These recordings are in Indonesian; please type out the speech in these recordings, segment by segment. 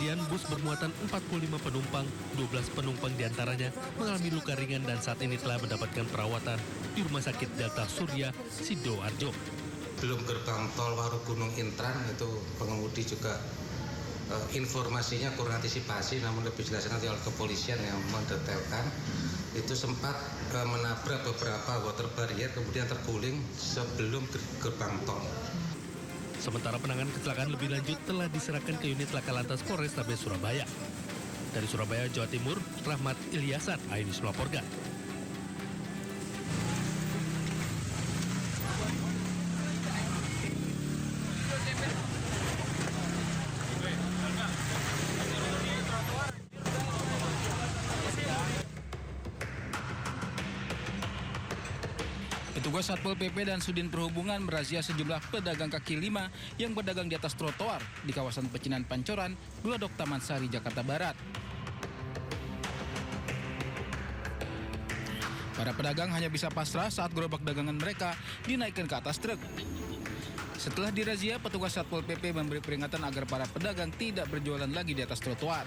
kejadian, bus bermuatan 45 penumpang, 12 penumpang diantaranya mengalami luka ringan dan saat ini telah mendapatkan perawatan di Rumah Sakit Delta Surya, Sidoarjo. Belum gerbang tol Warugunung Intran, itu pengemudi juga informasinya kurang antisipasi, namun lebih jelasnya nanti oleh kepolisian yang mendetailkan. Itu sempat menabrak beberapa water barrier, kemudian terguling sebelum gerbang tol. Sementara penanganan kecelakaan lebih lanjut telah diserahkan ke unit Laka Lantas Polrestabes Surabaya. Dari Surabaya, Jawa Timur, Rahmat Ilyasan, Ainus melaporkan. Petugas Satpol PP dan Sudin Perhubungan merazia sejumlah pedagang kaki lima yang berdagang di atas trotoar di kawasan Pecinan Pancoran, Glodok Taman Sari, Jakarta Barat. Para pedagang hanya bisa pasrah saat gerobak dagangan mereka dinaikkan ke atas truk. Setelah dirazia, petugas Satpol PP memberi peringatan agar para pedagang tidak berjualan lagi di atas trotoar.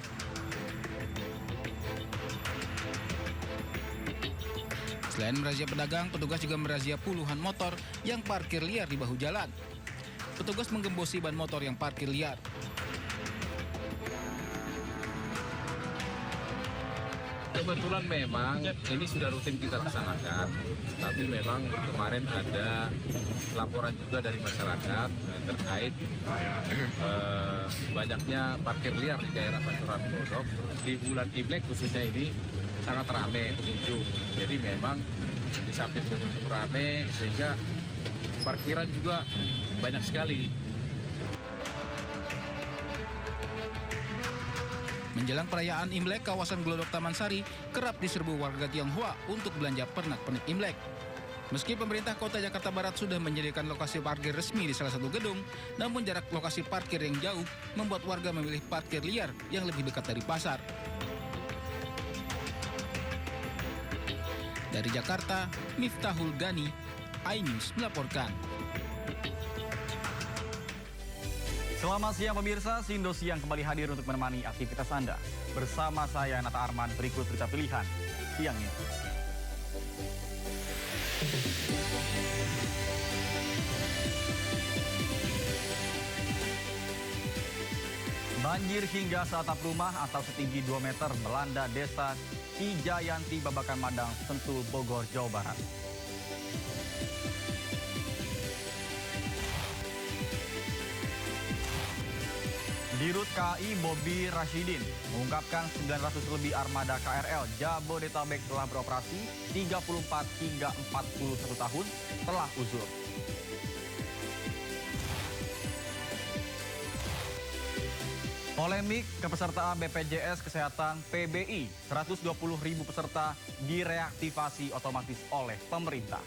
Selain merazia pedagang, petugas juga merazia puluhan motor yang parkir liar di bahu jalan. Petugas menggembosi ban motor yang parkir liar. Kebetulan memang ini sudah rutin kita laksanakan, tapi memang kemarin ada laporan juga dari masyarakat terkait banyaknya parkir liar di daerah Pancoran Glodok. Di bulan Imlek khususnya ini sangat ramai pengunjung. Jadi memang di samping pengunjung ramai sehingga parkiran juga banyak sekali. Menjelang perayaan Imlek, kawasan Glodok Taman Sari kerap diserbu warga Tionghoa untuk belanja pernak-pernik Imlek. Meski pemerintah Kota Jakarta Barat sudah menyediakan lokasi parkir resmi di salah satu gedung, namun jarak lokasi parkir yang jauh membuat warga memilih parkir liar yang lebih dekat dari pasar. Dari Jakarta, Miftahul Gani, iNews melaporkan. Selamat siang pemirsa, Sindo Siang kembali hadir untuk menemani aktivitas Anda. Bersama saya Nata Arman, berikut berita pilihan siang ini. Banjir hingga seatap rumah atau setinggi 2 meter melanda desa Cijayanti, Babakan Madang, Sentul, Bogor, Jawa Barat. Dirut KAI Bobi Rashidin mengungkapkan 900 lebih armada KRL Jabodetabek telah beroperasi 34 hingga 41 tahun telah uzur. Polemik kepesertaan BPJS Kesehatan PBI, 120.000 peserta direaktivasi otomatis oleh pemerintah.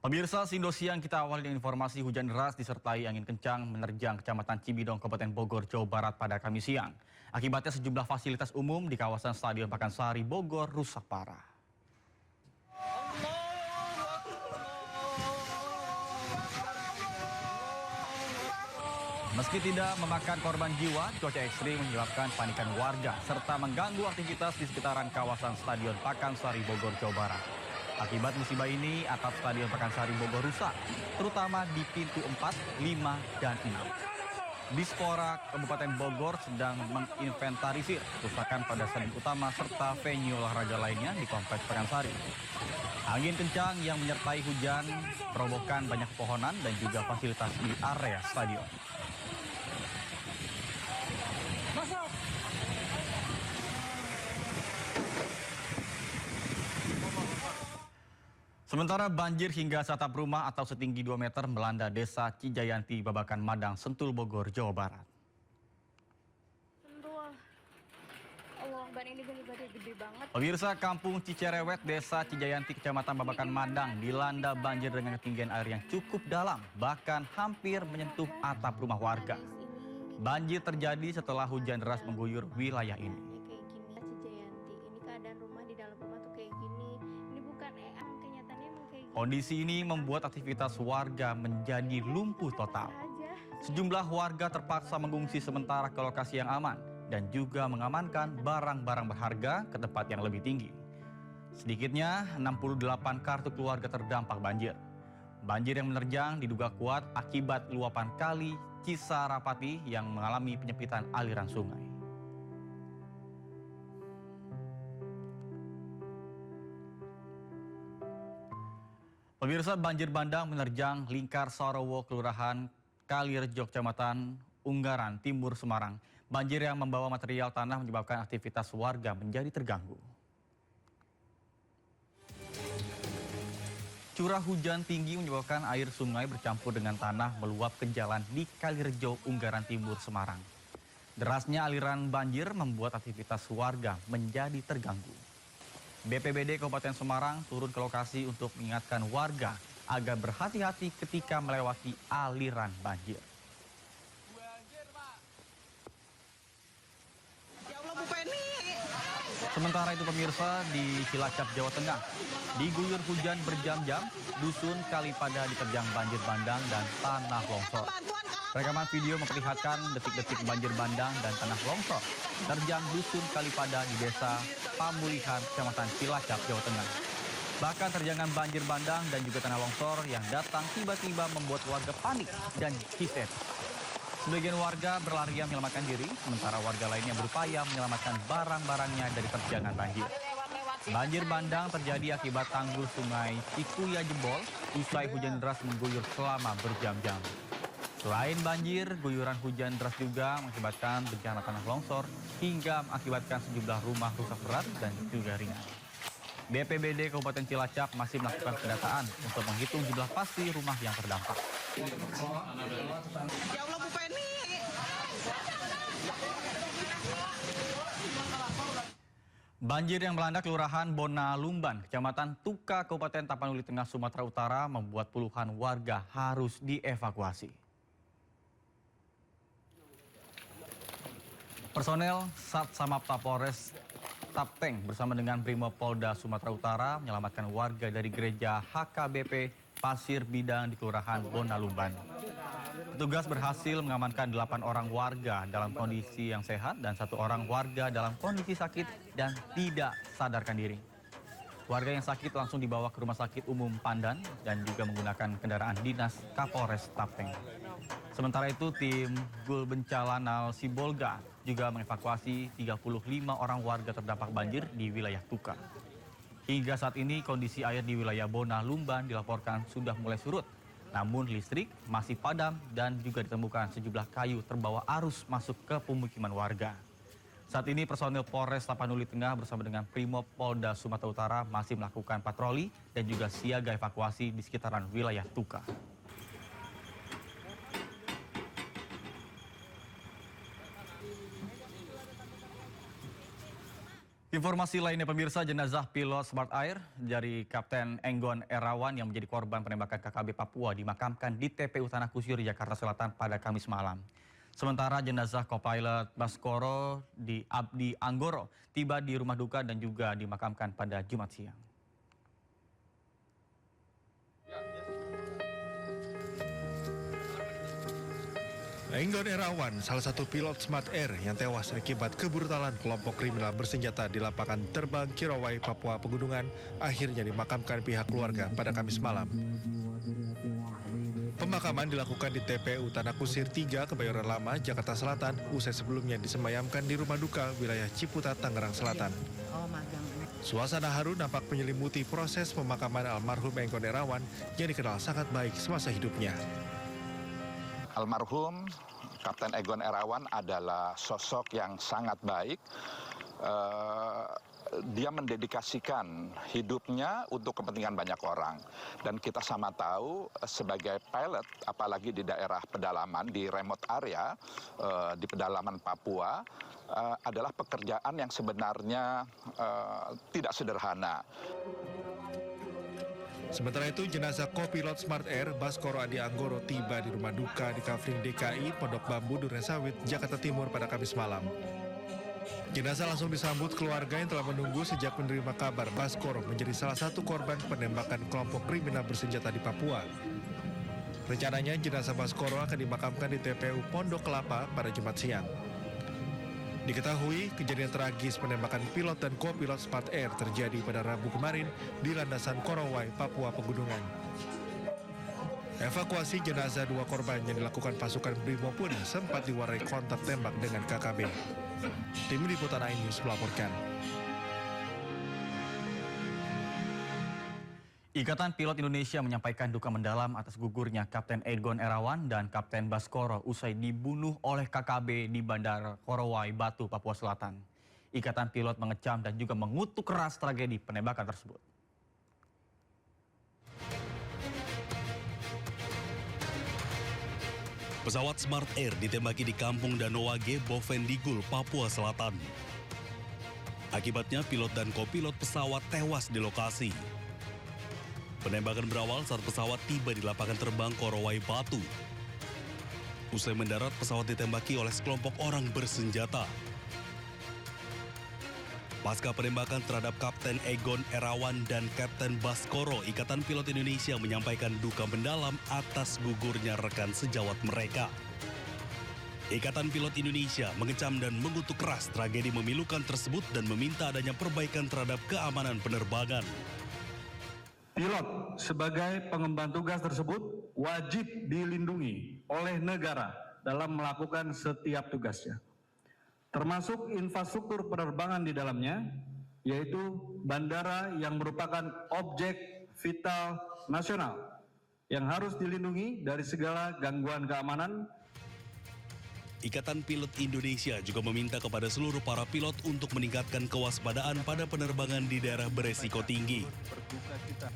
Pemirsa, Sindo Siang kita awali dengan informasi hujan deras disertai angin kencang menerjang Kecamatan Cibidong, Kabupaten Bogor, Jawa Barat pada Kamis siang. Akibatnya sejumlah fasilitas umum di kawasan Stadion Pakansari, Bogor rusak parah. Meski tidak memakan korban jiwa, cuaca ekstrim menyebabkan panikan warga serta mengganggu aktivitas di sekitaran kawasan Stadion Pakansari, Bogor, Jawa Barat. Akibat musibah ini, atap Stadion Pakansari Bogor rusak, terutama di pintu 4, 5, dan 6. Dispora Kabupaten Bogor sedang menginventarisir kerusakan pada stadion utama serta venue olahraga lainnya di Kompleks Pakansari. Angin kencang yang menyertai hujan merobohkan banyak pohonan dan juga fasilitas di area stadion. Sementara banjir hingga seatap rumah atau setinggi 2 meter melanda desa Cijayanti, Babakan Madang, Sentul, Bogor, Jawa Barat. Pemirsa, Kampung Cicerewet, Desa Cijayanti, Kecamatan Babakan Madang dilanda banjir dengan ketinggian air yang cukup dalam, bahkan hampir menyentuh atap rumah warga. Banjir terjadi setelah hujan deras mengguyur wilayah ini. Kayak gini, Cijayanti, ini keadaan rumah di dalam rumah tuh kayak gini. Ini bukan eyang Kondisi ini membuat aktivitas warga menjadi lumpuh total. Sejumlah warga terpaksa mengungsi sementara ke lokasi yang aman dan juga mengamankan barang-barang berharga ke tempat yang lebih tinggi. Sedikitnya 68 kartu keluarga terdampak banjir. Banjir yang menerjang diduga kuat akibat luapan kali Cisarapati yang mengalami penyempitan aliran sungai. Pemirsa, banjir bandang menerjang Lingkar Sarowo, Kelurahan Kalirejo, Kecamatan Unggaran Timur, Semarang. Banjir yang membawa material tanah menyebabkan aktivitas warga menjadi terganggu. Curah hujan tinggi menyebabkan air sungai bercampur dengan tanah meluap ke jalan di Kalirejo, Unggaran Timur, Semarang. Derasnya aliran banjir membuat aktivitas warga menjadi terganggu. BPBD Kabupaten Semarang turun ke lokasi untuk mengingatkan warga agar berhati-hati ketika melewati aliran banjir. Sementara itu pemirsa, di Cilacap, Jawa Tengah, diguyur hujan berjam-jam, dusun Kalipada diterjang banjir bandang dan tanah longsor. Rekaman video memperlihatkan detik-detik banjir bandang dan tanah longsor terjang dusun Kalipada di Desa Pamulihan, Kecamatan Cilacap, Jawa Tengah. Bahkan terjangan banjir bandang dan juga tanah longsor yang datang tiba-tiba membuat warga panik dan histeris. Sebagian warga berlarian menyelamatkan diri, sementara warga lainnya berupaya menyelamatkan barang-barangnya dari terjangan banjir. Banjir bandang terjadi akibat tanggul sungai Cikuya jebol usai hujan deras mengguyur selama berjam-jam. Selain banjir, guyuran hujan deras juga mengakibatkan bencana tanah longsor hingga mengakibatkan sejumlah rumah rusak berat dan juga ringan. BPBD Kabupaten Cilacap masih melakukan pendataan untuk menghitung jumlah pasti rumah yang terdampak. Banjir yang melanda Kelurahan Bonalumban, Kecamatan Tuka, Kabupaten Tapanuli Tengah, Sumatera Utara membuat puluhan warga harus dievakuasi. Personel Satsamapta Polres Tapteng bersama dengan Brimopolda Sumatera Utara menyelamatkan warga dari gereja HKBP Pasir Bidang di Kelurahan Bonalumban. Petugas berhasil mengamankan 8 orang warga dalam kondisi yang sehat dan 1 orang warga dalam kondisi sakit dan tidak sadarkan diri. Warga yang sakit langsung dibawa ke Rumah Sakit Umum Pandan dan juga menggunakan kendaraan dinas Kapolres Tapteng. Sementara itu, tim Gul Bencalanal Sibolga juga mengevakuasi 35 orang warga terdampak banjir di wilayah Tuka. Hingga saat ini kondisi air di wilayah Bonalumban dilaporkan sudah mulai surut. Namun listrik masih padam dan juga ditemukan sejumlah kayu terbawa arus masuk ke pemukiman warga. Saat ini personil Polres Tapanuli Tengah bersama dengan Brimopolda Sumatera Utara masih melakukan patroli dan juga siaga evakuasi di sekitaran wilayah Tuka. Informasi lainnya pemirsa, jenazah pilot Smart Air dari Kapten Enggon Erawan yang menjadi korban penembakan KKB Papua dimakamkan di TPU Tanah Kusir, Jakarta Selatan pada Kamis malam. Sementara jenazah Kopilot Baskoro di Abdi Anggoro tiba di rumah duka dan juga dimakamkan pada Jumat siang. Enggon Erawan, salah satu pilot Smart Air yang tewas akibat kebrutalan kelompok kriminal bersenjata di lapangan terbang Kirawai, Papua Pegunungan, akhirnya dimakamkan pihak keluarga pada Kamis malam. Pemakaman dilakukan di TPU Tanah Kusir 3, Kebayoran Lama, Jakarta Selatan, usai sebelumnya disemayamkan di rumah duka wilayah Ciputat, Tangerang Selatan. Suasana haru nampak menyelimuti proses pemakaman almarhum Enggon Erawan yang dikenal sangat baik semasa hidupnya. Almarhum Kapten Enggon Erawan adalah sosok yang sangat baik. Dia mendedikasikan hidupnya untuk kepentingan banyak orang. Dan kita sama tahu sebagai pilot, apalagi di daerah pedalaman, di remote area, di pedalaman Papua, adalah pekerjaan yang sebenarnya tidak sederhana. Sementara itu, jenazah kopilot Smart Air Baskoro Adi Anggoro tiba di rumah duka di Kafling DKI, Pondok Bambu, Durensawit, Jakarta Timur pada Kamis malam. Jenazah langsung disambut keluarga yang telah menunggu sejak menerima kabar Baskoro menjadi salah satu korban penembakan kelompok kriminal bersenjata di Papua. Rencananya jenazah Baskoro akan dimakamkan di TPU Pondok Kelapa pada Jumat siang. Diketahui kejadian tragis penembakan pilot dan kopilot Smart Air terjadi pada Rabu kemarin di landasan Korowai, Papua Pegunungan. Evakuasi jenazah 2 korban yang dilakukan pasukan Brimob pun sempat diwarnai kontak tembak dengan KKB. Tim Liputan iNews melaporkan. Ikatan Pilot Indonesia menyampaikan duka mendalam atas gugurnya Kapten Egon Erawan dan Kapten Baskoro usai dibunuh oleh KKB di Bandara Korowai, Batu, Papua Selatan. Ikatan Pilot mengecam dan juga mengutuk keras tragedi penembakan tersebut. Pesawat Smart Air ditembaki di Kampung Danowage, Bovendigul, Papua Selatan. Akibatnya pilot dan kopilot pesawat tewas di lokasi. Penembakan berawal saat pesawat tiba di lapangan terbang Korowai, Batu. Usai mendarat, pesawat ditembaki oleh sekelompok orang bersenjata. Pasca penembakan terhadap Kapten Egon Erawan dan Kapten Baskoro, Ikatan Pilot Indonesia menyampaikan duka mendalam atas gugurnya rekan sejawat mereka. Ikatan Pilot Indonesia mengecam dan mengutuk keras tragedi memilukan tersebut dan meminta adanya perbaikan terhadap keamanan penerbangan. Pilot sebagai pengemban tugas tersebut wajib dilindungi oleh negara dalam melakukan setiap tugasnya, termasuk infrastruktur penerbangan di dalamnya, yaitu bandara yang merupakan objek vital nasional yang harus dilindungi dari segala gangguan keamanan. Ikatan Pilot Indonesia juga meminta kepada seluruh para pilot untuk meningkatkan kewaspadaan pada penerbangan di daerah beresiko tinggi.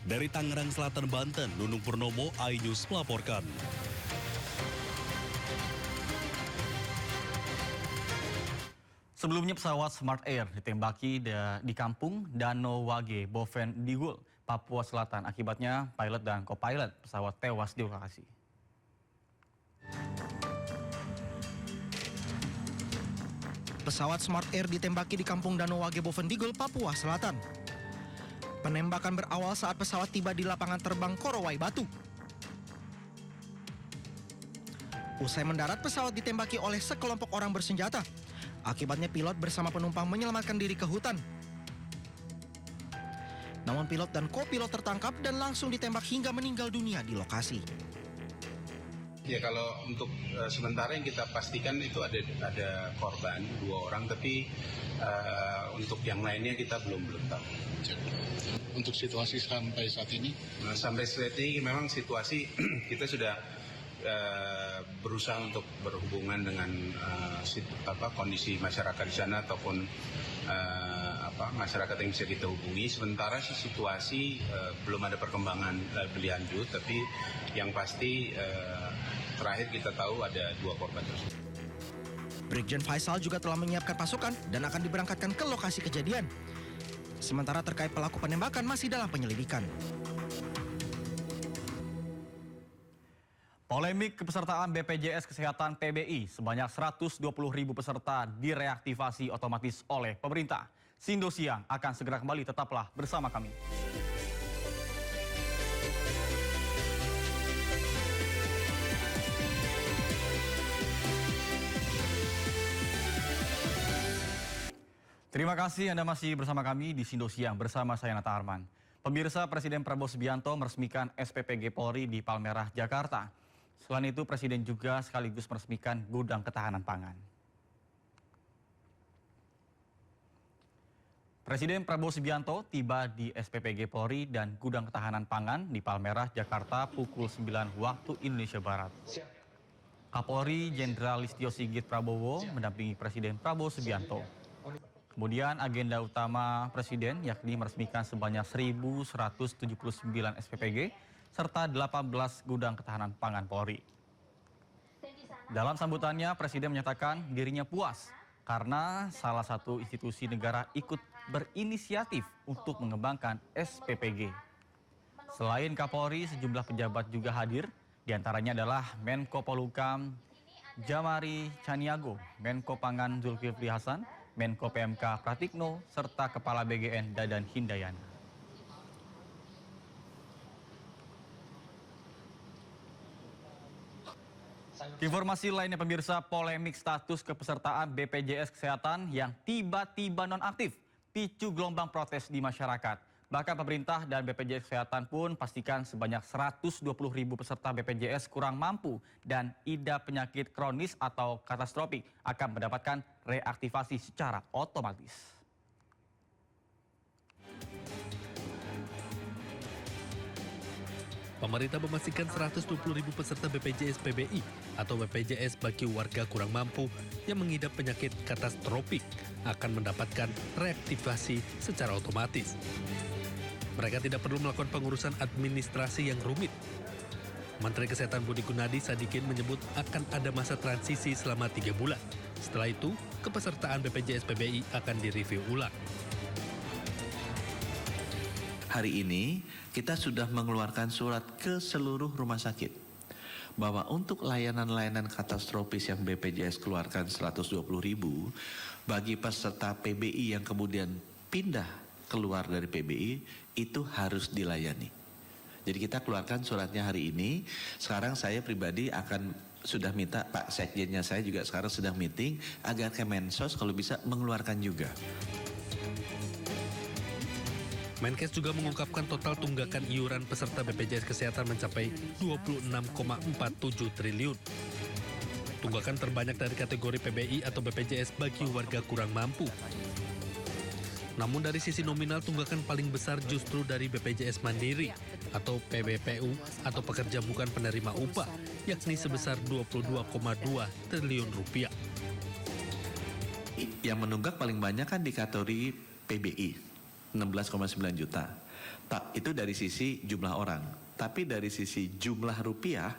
Dari Tangerang Selatan, Banten, Nunung Purnomo, iNews melaporkan. Sebelumnya pesawat Smart Air ditembaki di Kampung Danowage, Bovendigul, Papua Selatan. Akibatnya pilot dan co-pilot pesawat tewas di lokasi. Pesawat Smart Air ditembaki di Kampung Danowage, Bovendigul, Papua Selatan. Penembakan berawal saat pesawat tiba di lapangan terbang Korowai, Batu. Usai mendarat, pesawat ditembaki oleh sekelompok orang bersenjata. Akibatnya pilot bersama penumpang menyelamatkan diri ke hutan. Namun pilot dan kopilot tertangkap dan langsung ditembak hingga meninggal dunia di lokasi. Ya, kalau untuk sementara yang kita pastikan itu ada korban 2 orang, tapi untuk yang lainnya kita belum tahu. Untuk situasi sampai saat ini? Sampai saat ini memang situasi kita sudah berusaha untuk berhubungan dengan kondisi masyarakat di sana ataupun masyarakat yang bisa kita hubungi. Sementara situasi belum ada perkembangan lebih lanjut, tapi yang pasti terakhir kita tahu ada 2 korban tersebut. Brigjen Faisal juga telah menyiapkan pasukan dan akan diberangkatkan ke lokasi kejadian. Sementara terkait pelaku penembakan masih dalam penyelidikan. Polemik kepesertaan BPJS Kesehatan PBI sebanyak 120.000 peserta direaktivasi otomatis oleh pemerintah. Sindo Siang akan segera kembali, tetaplah bersama kami. Terima kasih Anda masih bersama kami di Sindo Siang bersama saya Nata Arman. Pemirsa, Presiden Prabowo Subianto meresmikan SPPG Polri di Palmerah, Jakarta. Selain itu, Presiden juga sekaligus meresmikan gudang ketahanan pangan. Presiden Prabowo Subianto tiba di SPPG Polri dan gudang ketahanan pangan di Palmerah, Jakarta pukul 9 waktu Indonesia Barat. Kapolri Jenderal Listio Sigit Prabowo mendampingi Presiden Prabowo Subianto. Kemudian agenda utama Presiden yakni meresmikan sebanyak 1.179 SPPG serta 18 gudang ketahanan pangan Polri. Dalam sambutannya, Presiden menyatakan dirinya puas karena salah satu institusi negara ikut berinisiatif untuk mengembangkan SPPG. Selain Kapolri, sejumlah pejabat juga hadir, diantaranya adalah Menko Polhukam Jamari Caniago, Menko Pangan Zulkifli Hasan, Menko PMK Pratikno, serta Kepala BGN Dadan Hindayana. Informasi lainnya pemirsa, polemik status kepesertaan BPJS Kesehatan yang tiba-tiba nonaktif picu gelombang protes di masyarakat. Bahkan pemerintah dan BPJS Kesehatan pun pastikan sebanyak 120.000 peserta BPJS kurang mampu dan idap penyakit kronis atau katastrofik akan mendapatkan reaktivasi secara otomatis. Pemerintah memastikan 120.000 peserta BPJS PBI atau BPJS bagi warga kurang mampu yang mengidap penyakit katastrofik akan mendapatkan reaktivasi secara otomatis. Mereka tidak perlu melakukan pengurusan administrasi yang rumit. Menteri Kesehatan Budi Gunadi Sadikin menyebut akan ada masa transisi selama 3 bulan. Setelah itu, kepesertaan BPJS PBI akan direview ulang. Hari ini kita sudah mengeluarkan surat ke seluruh rumah sakit bahwa untuk layanan-layanan katastrofis yang BPJS keluarkan 120.000 bagi peserta PBI yang kemudian pindah keluar dari PBI itu harus dilayani. Jadi kita keluarkan suratnya hari ini. Sekarang saya pribadi akan sudah minta Pak Sekjennya, saya juga sekarang sedang meeting agar Kemensos kalau bisa mengeluarkan juga. Menkes juga mengungkapkan total tunggakan iuran peserta BPJS Kesehatan mencapai 26,47 triliun. Tunggakan terbanyak dari kategori PBI atau BPJS bagi warga kurang mampu. Namun dari sisi nominal tunggakan paling besar justru dari BPJS Mandiri atau PBPU atau pekerja bukan penerima upah, yakni sebesar 22,2 triliun rupiah. Yang menunggak paling banyak kan di kategori PBI. 16,9 juta. Itu dari sisi jumlah orang. Tapi dari sisi jumlah rupiah,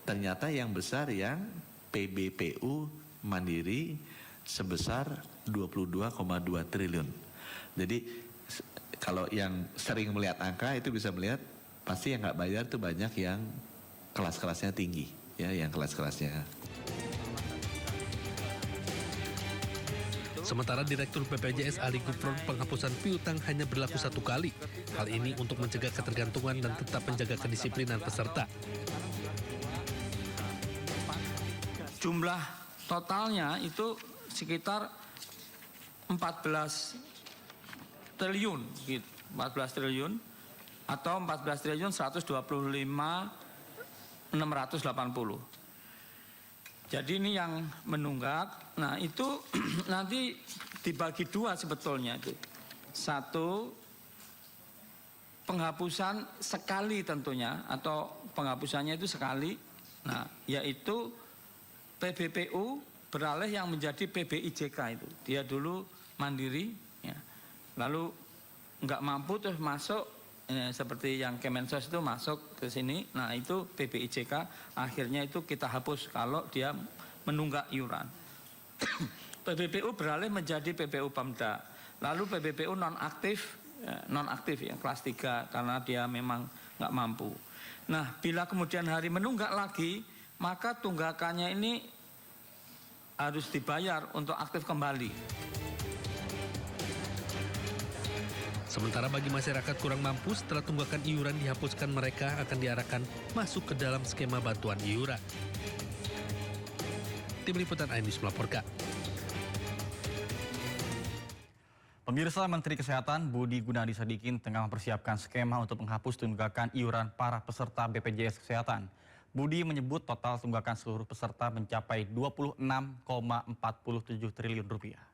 ternyata yang besar yang PBPU Mandiri sebesar 22,2 triliun. Jadi kalau yang sering melihat angka itu bisa melihat pasti yang nggak bayar itu banyak yang kelas-kelasnya tinggi, ya, yang kelas-kelasnya. Sementara Direktur BPJS Ali Gufron penghapusan piutang hanya berlaku 1 kali. Hal ini untuk mencegah ketergantungan dan tetap menjaga kedisiplinan peserta. Jumlah totalnya itu sekitar 14 triliun, gitu. 14 triliun atau 14 triliun 125.680. Jadi ini yang menunggak. Nah itu nanti dibagi 2 sebetulnya itu. 1, penghapusan sekali tentunya atau penghapusannya itu sekali. Nah yaitu PBPU beralih yang menjadi PBIJK itu. Dia dulu mandiri, ya. Lalu nggak mampu terus masuk. Seperti yang Kemensos itu masuk ke sini, nah itu PBIJK akhirnya itu kita hapus kalau dia menunggak iuran. PBPU beralih menjadi PBPU Pemda, lalu PBPU nonaktif ya, kelas 3 karena dia memang nggak mampu. Nah bila kemudian hari menunggak lagi, maka tunggakannya ini harus dibayar untuk aktif kembali. Sementara bagi masyarakat kurang mampu, setelah tunggakan iuran dihapuskan, mereka akan diarahkan masuk ke dalam skema bantuan iuran. Tim Liputan iNews melaporkan. Pemirsa, Menteri Kesehatan Budi Gunadi Sadikin tengah mempersiapkan skema untuk menghapus tunggakan iuran para peserta BPJS Kesehatan. Budi menyebut total tunggakan seluruh peserta mencapai 26,47 triliun rupiah.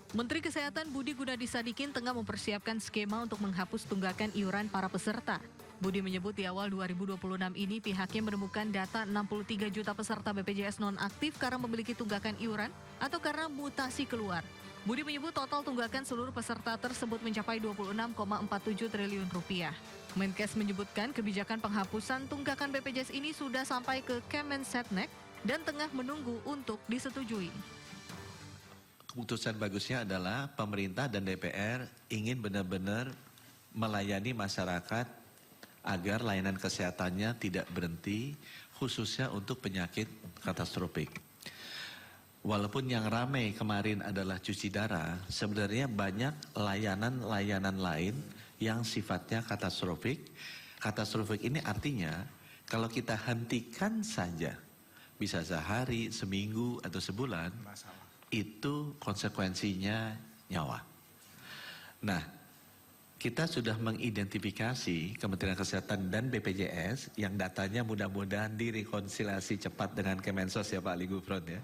Menteri Kesehatan Budi Gunadi Sadikin tengah mempersiapkan skema untuk menghapus tunggakan iuran para peserta. Budi menyebut di awal 2026 ini pihaknya menemukan data 63 juta peserta BPJS nonaktif karena memiliki tunggakan iuran atau karena mutasi keluar. Budi menyebut total tunggakan seluruh peserta tersebut mencapai 26,47 triliun rupiah. Menkes menyebutkan kebijakan penghapusan tunggakan BPJS ini sudah sampai ke Kemensetnek dan tengah menunggu untuk disetujui. Keputusan bagusnya adalah pemerintah dan DPR ingin benar-benar melayani masyarakat agar layanan kesehatannya tidak berhenti, khususnya untuk penyakit katastropik. Walaupun yang ramai kemarin adalah cuci darah, sebenarnya banyak layanan-layanan lain yang sifatnya katastrofik. Katastrofik ini artinya kalau kita hentikan saja, bisa sehari, seminggu, atau sebulan, itu konsekuensinya nyawa. Nah, kita sudah mengidentifikasi Kementerian Kesehatan dan BPJS yang datanya mudah-mudahan direkonsiliasi cepat dengan Kemensos ya Pak Ali Gufron ya.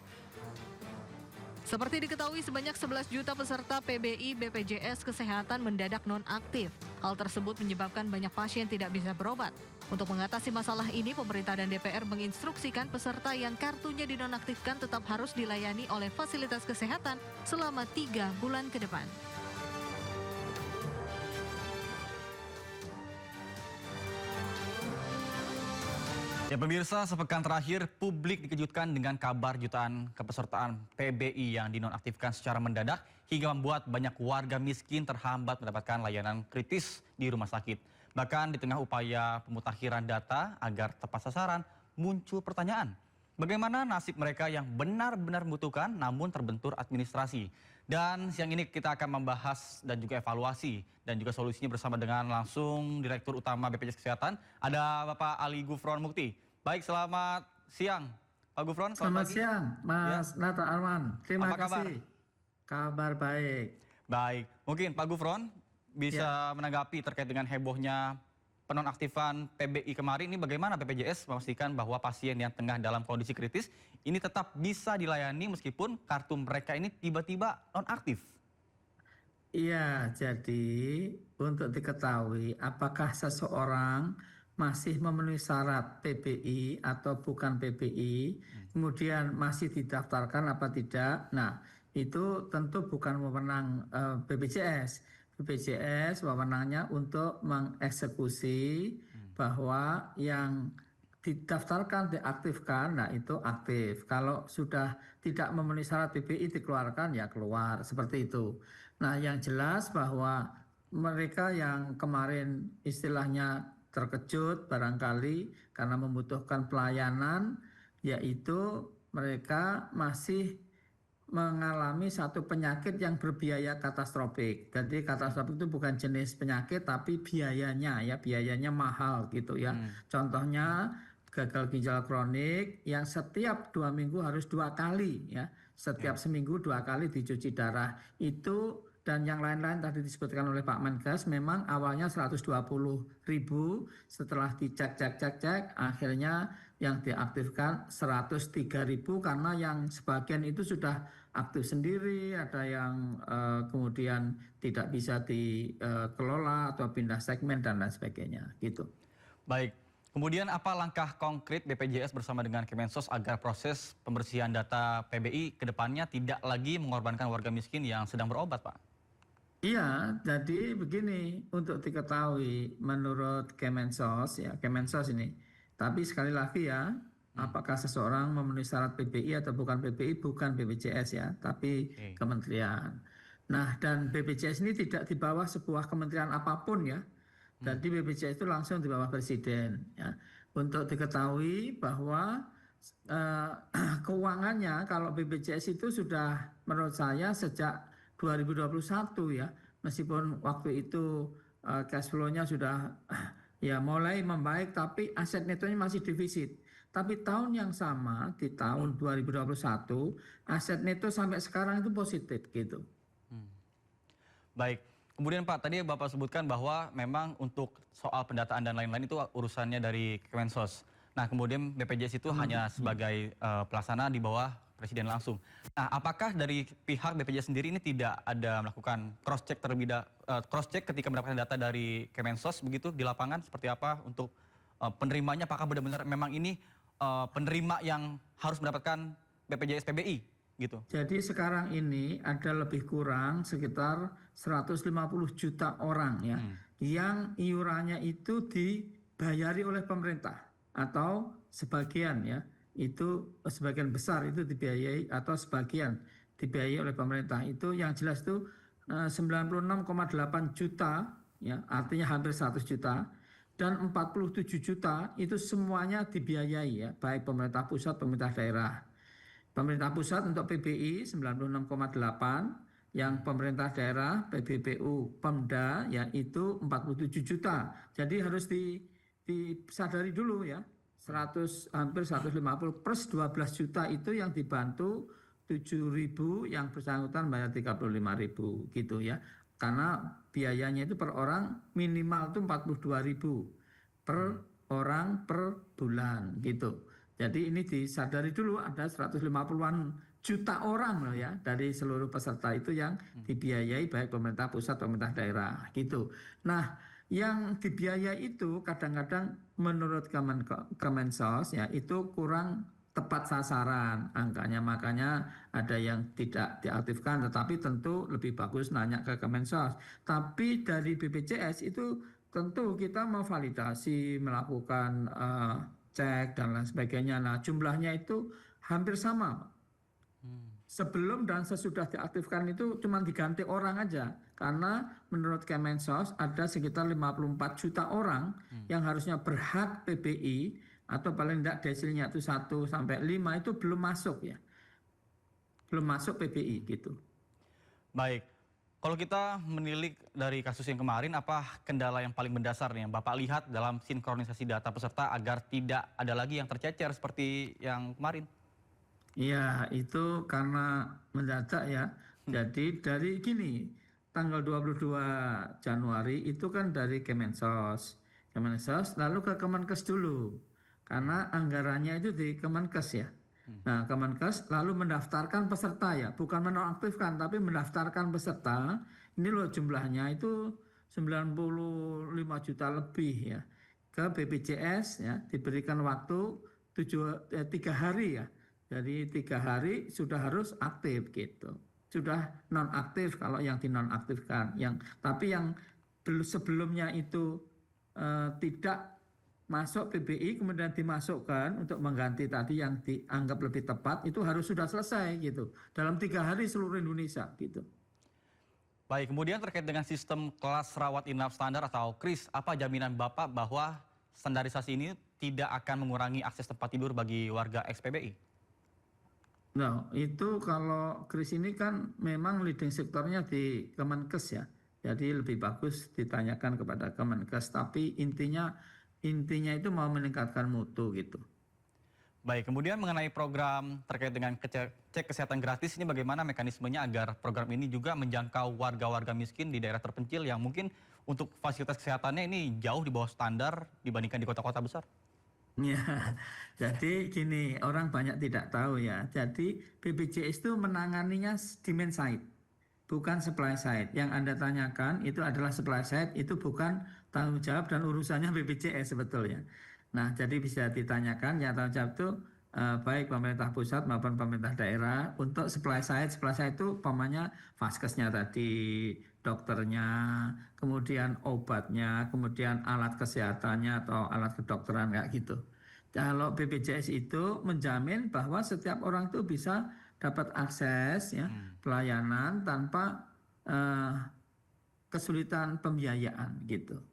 Seperti diketahui, sebanyak 11 juta peserta PBI BPJS Kesehatan mendadak nonaktif. Hal tersebut menyebabkan banyak pasien tidak bisa berobat. Untuk mengatasi masalah ini, pemerintah dan DPR menginstruksikan peserta yang kartunya dinonaktifkan tetap harus dilayani oleh fasilitas kesehatan selama 3 bulan ke depan. Ya pemirsa, sepekan terakhir publik dikejutkan dengan kabar jutaan kepesertaan PBI yang dinonaktifkan secara mendadak hingga membuat banyak warga miskin terhambat mendapatkan layanan kritis di rumah sakit. Bahkan di tengah upaya pemutakhiran data agar tepat sasaran, muncul pertanyaan, bagaimana nasib mereka yang benar-benar membutuhkan namun terbentur administrasi? Dan siang ini kita akan membahas dan juga evaluasi dan juga solusinya bersama dengan langsung Direktur Utama BPJS Kesehatan, ada Bapak Ali Gufron Mukti. Baik, selamat siang Pak Gufron. Selamat siang Mas Nata Arman. Terima kasih. Kabar baik. Baik, mungkin Pak Gufron bisa menanggapi terkait dengan hebohnya penonaktifan PBI kemarin ini, bagaimana BPJS memastikan bahwa pasien yang tengah dalam kondisi kritis ini tetap bisa dilayani meskipun kartu mereka ini tiba-tiba nonaktif? Iya, jadi untuk diketahui apakah seseorang masih memenuhi syarat PBI atau bukan PBI, kemudian masih didaftarkan apa tidak. Nah, itu tentu bukan wewenang BPJS. BPJS wewenangnya untuk mengeksekusi bahwa yang didaftarkan, diaktifkan, nah itu aktif. Kalau sudah tidak memenuhi syarat PBI dikeluarkan, ya keluar, seperti itu. Nah, yang jelas bahwa mereka yang kemarin istilahnya terkejut barangkali karena membutuhkan pelayanan, yaitu mereka masih mengalami satu penyakit yang berbiaya katastropik. Jadi katastropik itu bukan jenis penyakit tapi biayanya ya, biayanya mahal gitu ya. Contohnya gagal ginjal kronik yang setiap 2 minggu harus 2 kali ya. Setiap seminggu 2 kali dicuci darah. Itu dan yang lain-lain tadi disebutkan oleh Pak Menkes memang awalnya 120.000, setelah dicek akhirnya yang diaktifkan 103.000 karena yang sebagian itu sudah aktif sendiri, ada yang kemudian tidak bisa dikelola atau pindah segmen dan lain sebagainya gitu. Baik, kemudian apa langkah konkret BPJS bersama dengan Kemensos agar proses pembersihan data PBI ke depannya tidak lagi mengorbankan warga miskin yang sedang berobat, Pak? Iya, jadi begini, untuk diketahui menurut Kemensos ya, Kemensos ini. Tapi sekali lagi ya, apakah seseorang memenuhi syarat PBI atau bukan PBI, bukan BPJS ya, tapi kementerian. Nah, dan BPJS ini tidak di bawah sebuah kementerian apapun ya. Jadi BPJS itu langsung di bawah presiden ya. Untuk diketahui bahwa keuangannya kalau BPJS itu sudah menurut saya sejak 2021 ya, meskipun waktu itu cash flow-nya sudah ya mulai membaik, tapi aset netonya masih defisit. Tapi tahun yang sama, di tahun 2021, aset neto sampai sekarang itu positif gitu. Baik, kemudian Pak, tadi Bapak sebutkan bahwa memang untuk soal pendataan dan lain-lain itu urusannya dari Kemensos. Nah, kemudian BPJS itu hanya sebagai pelaksana di bawah Presiden langsung. Nah, apakah dari pihak BPJS sendiri ini tidak ada melakukan cross-check cross-check ketika mendapatkan data dari Kemensos begitu di lapangan seperti apa untuk penerimanya? Apakah benar-benar memang ini penerima yang harus mendapatkan BPJS PBI gitu? Jadi sekarang ini ada lebih kurang sekitar 150 juta orang ya yang iurannya itu dibayari oleh pemerintah atau sebagian ya. Itu sebagian besar itu dibiayai atau sebagian dibiayai oleh pemerintah. Itu yang jelas itu 96,8 juta ya, artinya hampir 100 juta dan 47 juta itu semuanya dibiayai ya, baik pemerintah pusat, pemerintah daerah. Pemerintah pusat untuk PBI 96,8, yang pemerintah daerah, PBPU, Pemda ya itu 47 juta. Jadi harus disadari dulu ya, hampir 150 plus 12 juta itu yang dibantu 7.000, yang bersangkutan bayar 35.000 gitu ya. Karena biayanya itu per orang minimal itu 42.000 per orang per bulan gitu. Jadi ini disadari dulu ada 150-an juta orang loh ya dari seluruh peserta itu yang dibiayai baik pemerintah pusat, pemerintah daerah gitu. Nah, yang dibiayai itu kadang-kadang menurut Kemensos ya itu kurang tepat sasaran angkanya, makanya ada yang tidak diaktifkan, tetapi tentu lebih bagus nanya ke Kemensos. Tapi dari BPJS itu tentu kita memvalidasi, melakukan cek dan lain sebagainya. Nah, jumlahnya itu hampir sama. Sebelum dan sesudah diaktifkan itu cuma diganti orang aja. Karena menurut Kemensos ada sekitar 54 juta orang yang harusnya berhak PBI atau paling tidak desilnya itu 1 sampai 5 itu belum masuk ya. Belum masuk PBI gitu. Baik. Kalau kita menilik dari kasus yang kemarin, apa kendala yang paling mendasar nih yang Bapak lihat dalam sinkronisasi data peserta agar tidak ada lagi yang tercecer seperti yang kemarin? Iya, itu karena mendadak ya. Jadi dari gini, tanggal 22 Januari itu kan dari Kemensos, lalu ke Kemenkes dulu. Karena anggarannya itu di Kemenkes ya. Nah, Kemenkes lalu mendaftarkan peserta ya, bukan menonaktifkan tapi mendaftarkan peserta. Ini loh jumlahnya itu 95 juta lebih ya. Ke BPJS ya, diberikan waktu 3 hari ya. Jadi 3 hari sudah harus aktif gitu. Sudah nonaktif kalau yang dinonaktifkan. Tapi yang sebelumnya itu tidak masuk PBI kemudian dimasukkan untuk mengganti tadi yang dianggap lebih tepat itu harus sudah selesai gitu dalam 3 hari seluruh Indonesia gitu. Baik, kemudian terkait dengan sistem kelas rawat inap standar atau KRIS, apa jaminan Bapak bahwa standarisasi ini tidak akan mengurangi akses tempat tidur bagi warga ex-PBI? Nah, itu kalau KRIS ini kan memang leading sektornya di Kemenkes ya. Jadi lebih bagus ditanyakan kepada Kemenkes, tapi intinya itu mau meningkatkan mutu gitu. Baik, kemudian mengenai program terkait dengan cek kesehatan gratis ini bagaimana mekanismenya agar program ini juga menjangkau warga-warga miskin di daerah terpencil yang mungkin untuk fasilitas kesehatannya ini jauh di bawah standar dibandingkan di kota-kota besar? Ya, jadi gini, orang banyak tidak tahu ya. Jadi BPJS itu menanganinya demand side, bukan supply side. Yang Anda tanyakan itu adalah supply side, itu bukan tanggung jawab dan urusannya BPJS sebetulnya. Nah, jadi bisa ditanyakan ya tanggung jawab itu baik pemerintah pusat maupun pemerintah daerah untuk supply side. Supply side itu umpamanya vaskesnya tadi, dokternya, kemudian obatnya, kemudian alat kesehatannya atau alat kedokteran kayak gitu. Kalau BPJS itu menjamin bahwa setiap orang itu bisa dapat akses ya pelayanan tanpa kesulitan pembiayaan gitu.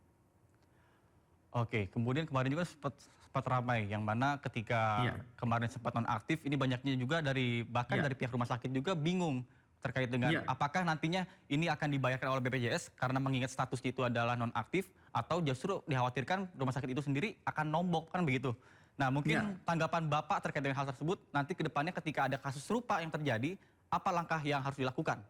Oke, kemudian kemarin juga sempat ramai yang mana ketika kemarin sempat nonaktif ini banyaknya juga dari pihak rumah sakit juga bingung terkait dengan apakah nantinya ini akan dibayarkan oleh BPJS karena mengingat statusnya itu adalah nonaktif atau justru dikhawatirkan rumah sakit itu sendiri akan nombok kan begitu. Nah, mungkin tanggapan Bapak terkait dengan hal tersebut nanti ke depannya ketika ada kasus serupa yang terjadi, apa langkah yang harus dilakukan?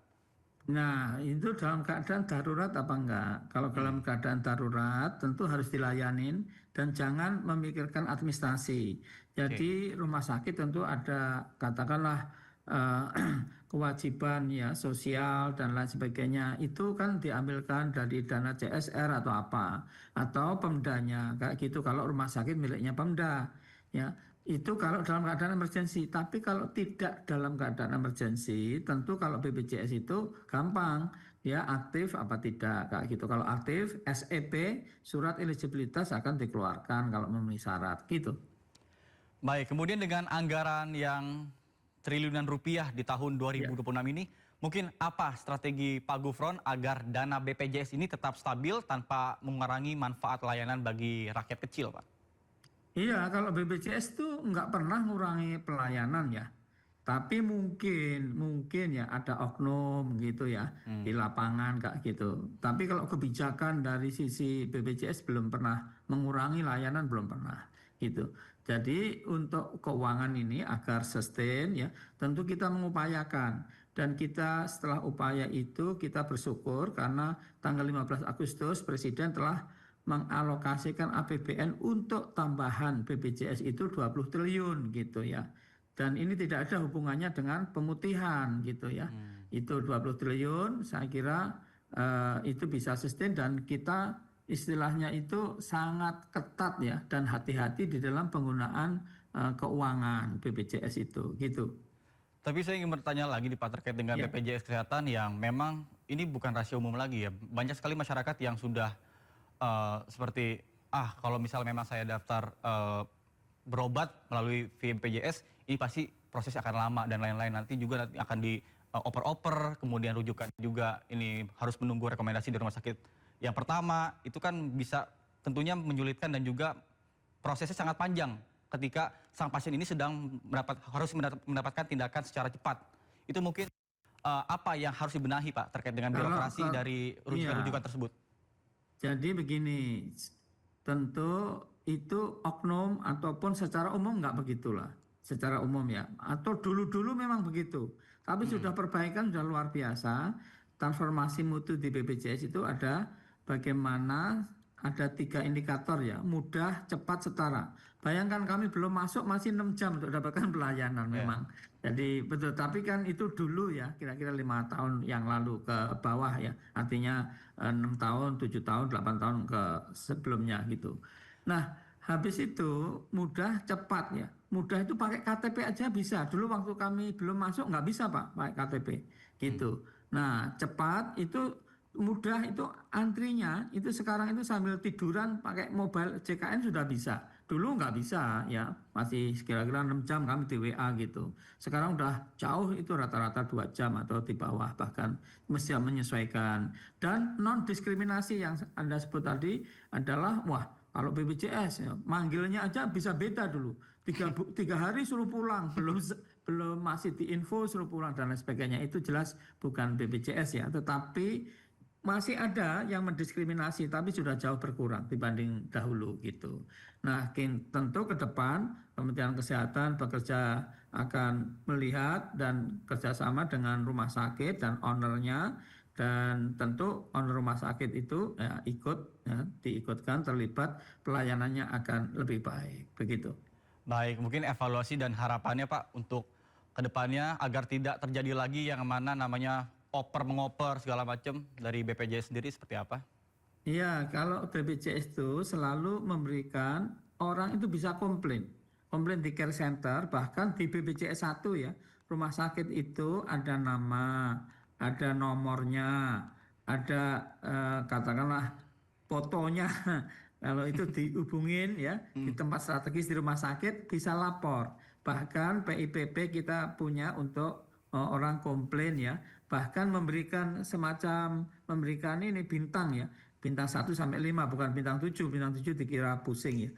Nah, itu dalam keadaan darurat apa enggak? Kalau dalam keadaan darurat tentu harus dilayanin dan jangan memikirkan administrasi. Jadi rumah sakit tentu ada katakanlah kewajiban ya sosial dan lain sebagainya. Itu kan diambilkan dari dana CSR atau apa atau Pemdanya kayak gitu kalau rumah sakit miliknya Pemda ya. Itu kalau dalam keadaan emergensi, tapi kalau tidak dalam keadaan emergensi, tentu kalau BPJS itu gampang, ya aktif apa tidak, kayak gitu. Kalau aktif, SEP, surat eligibilitas akan dikeluarkan kalau memenuhi syarat, gitu. Baik, kemudian dengan anggaran yang triliunan rupiah di tahun 2026 ini, Mungkin apa strategi Pak Gufron agar dana BPJS ini tetap stabil tanpa mengurangi manfaat layanan bagi rakyat kecil, Pak? Iya, kalau BPJS itu nggak pernah ngurangi pelayanan ya. Tapi mungkin ya ada oknum gitu ya di lapangan kayak gitu. Tapi kalau kebijakan dari sisi BPJS belum pernah mengurangi layanan, belum pernah gitu. Jadi untuk keuangan ini agar sustain ya, tentu kita mengupayakan. Dan kita setelah upaya itu kita bersyukur karena tanggal 15 Agustus Presiden telah mengalokasikan APBN untuk tambahan BPJS itu 20 triliun gitu ya. Dan ini tidak ada hubungannya dengan pemutihan gitu ya. Itu 20 triliun saya kira itu bisa sustain dan kita istilahnya itu sangat ketat ya dan hati-hati di dalam penggunaan keuangan BPJS itu gitu. Tapi saya ingin bertanya lagi nih Pak terkait dengan BPJS Kesehatan yang memang ini bukan rahasia umum lagi ya. Banyak sekali masyarakat yang sudah seperti kalau misal memang saya daftar berobat melalui BPJS ini pasti proses akan lama dan lain-lain. Nanti juga akan dioper-oper, kemudian rujukan juga ini harus menunggu rekomendasi dari rumah sakit yang pertama. Itu kan bisa tentunya menyulitkan dan juga prosesnya sangat panjang ketika sang pasien ini harus mendapatkan tindakan secara cepat. Itu mungkin apa yang harus dibenahi Pak terkait dengan birokrasi dari rujukan tersebut? Jadi begini, tentu itu oknum ataupun secara umum nggak begitulah. Secara umum ya, atau dulu-dulu memang begitu. Tapi sudah perbaikan sudah luar biasa. Transformasi mutu di BPJS itu ada bagaimana ada 3 indikator ya, mudah, cepat, setara. Bayangkan kami belum masuk masih 6 jam untuk dapatkan pelayanan memang. Jadi betul, tapi kan itu dulu ya, kira-kira 5 tahun yang lalu ke bawah ya. Artinya 6 tahun, 7 tahun, 8 tahun ke sebelumnya gitu. Nah, habis itu mudah, cepat ya. Mudah itu pakai KTP aja bisa. Dulu waktu kami belum masuk nggak bisa Pak pakai KTP gitu. Nah, cepat itu mudah itu antrinya itu sekarang itu sambil tiduran pakai mobile JKN sudah bisa. Dulu nggak bisa ya, masih kira-kira 6 jam kami di WA gitu. Sekarang udah jauh itu rata-rata 2 jam atau di bawah bahkan mesti menyesuaikan. Dan non diskriminasi yang Anda sebut tadi adalah kalau BPJS ya, manggilnya aja bisa beda dulu. 3 hari suruh pulang, belum masih diinfo suruh pulang dan lain sebagainya. Itu jelas bukan BPJS ya, tetapi masih ada yang mendiskriminasi tapi sudah jauh berkurang dibanding dahulu gitu. Nah, tentu ke depan Kementerian Kesehatan bekerja akan melihat dan kerjasama dengan rumah sakit dan ownernya. Dan tentu owner rumah sakit itu diikutkan terlibat pelayanannya akan lebih baik begitu. Baik, mungkin evaluasi dan harapannya Pak untuk kedepannya agar tidak terjadi lagi yang mana namanya oper-mengoper segala macam dari BPJS sendiri seperti apa? Iya, kalau BPJS itu selalu memberikan orang itu bisa komplain di care center, bahkan di BPJS 1 ya, rumah sakit itu ada nama, ada nomornya, ada katakanlah fotonya. Kalau itu dihubungin ya di tempat strategis di rumah sakit bisa lapor. Bahkan PIPP kita punya untuk orang komplain ya, bahkan memberikan ini bintang ya. Bintang 1 sampai 5 bukan bintang 7. Bintang 7 dikira pusing ya.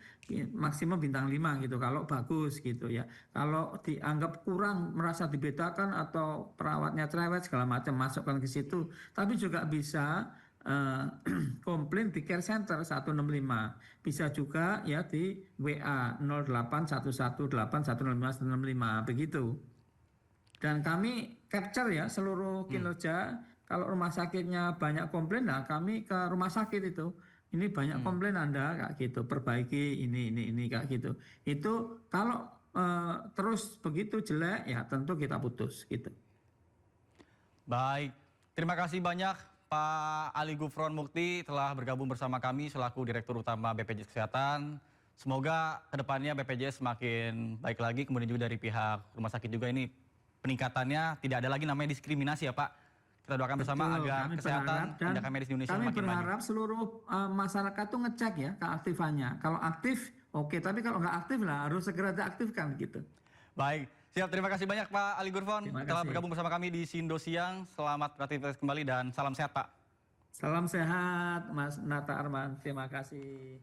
Maksimum bintang 5 gitu kalau bagus gitu ya. Kalau dianggap kurang merasa dibedakan atau perawatnya cerewet segala macam masukkan ke situ. Tapi juga bisa komplain di care center 165. Bisa juga ya di WA 08118105 begitu. Dan kami capture ya seluruh kinerja. Kalau rumah sakitnya banyak komplain, nah kami ke rumah sakit itu. Ini banyak komplain Anda kayak gitu, perbaiki ini kayak gitu. Itu kalau terus begitu jelek ya tentu kita putus gitu. Baik, terima kasih banyak Pak Ali Gufron Mukti telah bergabung bersama kami selaku Direktur Utama BPJS Kesehatan. Semoga kedepannya BPJS semakin baik lagi, kemudian juga dari pihak rumah sakit juga ini peningkatannya tidak ada lagi namanya diskriminasi ya Pak. Kita doakan bersama agar kesehatan tindakan medis di Indonesia kami semakin berharap banyak. Seluruh masyarakat tuh ngecek ya keaktifannya. Kalau aktif oke, tapi kalau nggak aktif lah harus segera diaktifkan gitu. Baik, Siap, terima kasih banyak Pak Ali Gurfon telah bergabung bersama kami di Sindo Siang. Selamat beraktivitas kembali dan salam sehat Pak. Salam sehat Mas Nata Arman, terima kasih.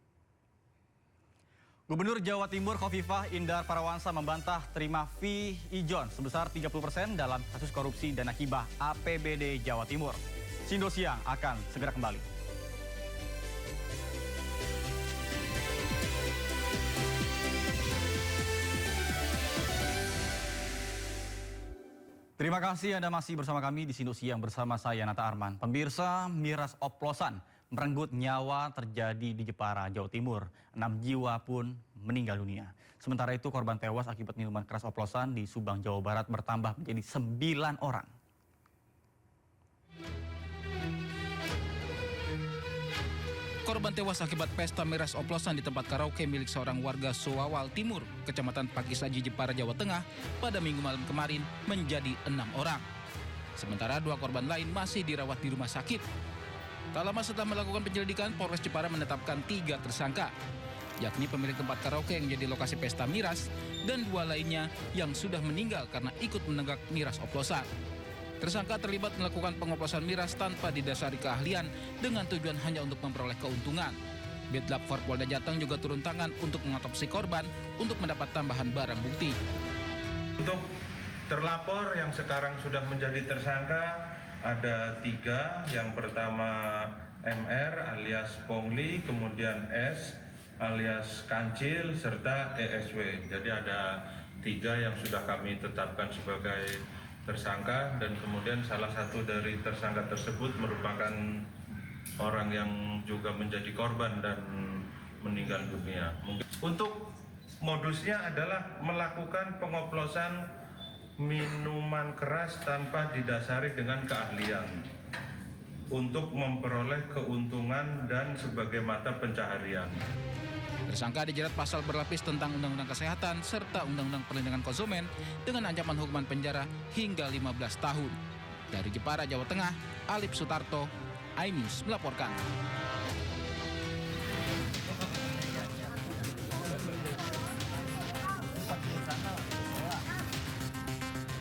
Gubernur Jawa Timur Khofifah Indar Parawansa membantah terima fee ijon sebesar 30% dalam kasus korupsi dana hibah APBD Jawa Timur. Sindo Siang akan segera kembali. Terima kasih Anda masih bersama kami di Sindo Siang bersama saya Nata Arman. Pemirsa, miras oplosan merenggut nyawa terjadi di Jepara, Jawa Timur. 6 jiwa pun meninggal dunia. Sementara itu korban tewas akibat minuman keras oplosan di Subang, Jawa Barat bertambah menjadi 9 orang. Korban tewas akibat pesta miras oplosan di tempat karaoke milik seorang warga Sowawal Timur, Kecamatan Pakisaji, Jepara, Jawa Tengah pada Minggu malam kemarin menjadi 6 orang. Sementara 2 korban lain masih dirawat di rumah sakit. Tak lama setelah melakukan penyelidikan, Polres Jepara menetapkan 3 tersangka, yakni pemilik tempat karaoke yang menjadi lokasi pesta miras dan 2 lainnya yang sudah meninggal karena ikut menenggak miras oplosan. Tersangka terlibat melakukan pengoplosan miras tanpa didasari keahlian dengan tujuan hanya untuk memperoleh keuntungan. Bitlab Forpolda Jateng juga turun tangan untuk mengotopsi korban untuk mendapat tambahan barang bukti. Untuk terlapor yang sekarang sudah menjadi tersangka ada 3. Yang pertama MR alias Pongli, kemudian S alias Kancil, serta ESW. Jadi ada 3 yang sudah kami tetapkan sebagai tersangka, dan kemudian salah satu dari tersangka tersebut merupakan orang yang juga menjadi korban dan meninggal dunia. Untuk modusnya adalah melakukan pengoplosan minuman keras tanpa didasari dengan keahlian untuk memperoleh keuntungan dan sebagai mata pencaharian. Tersangka dijerat pasal berlapis tentang Undang-Undang Kesehatan serta Undang-Undang Perlindungan Konsumen dengan ancaman hukuman penjara hingga 15 tahun. Dari Jepara, Jawa Tengah, Alip Sutarto, iNews melaporkan.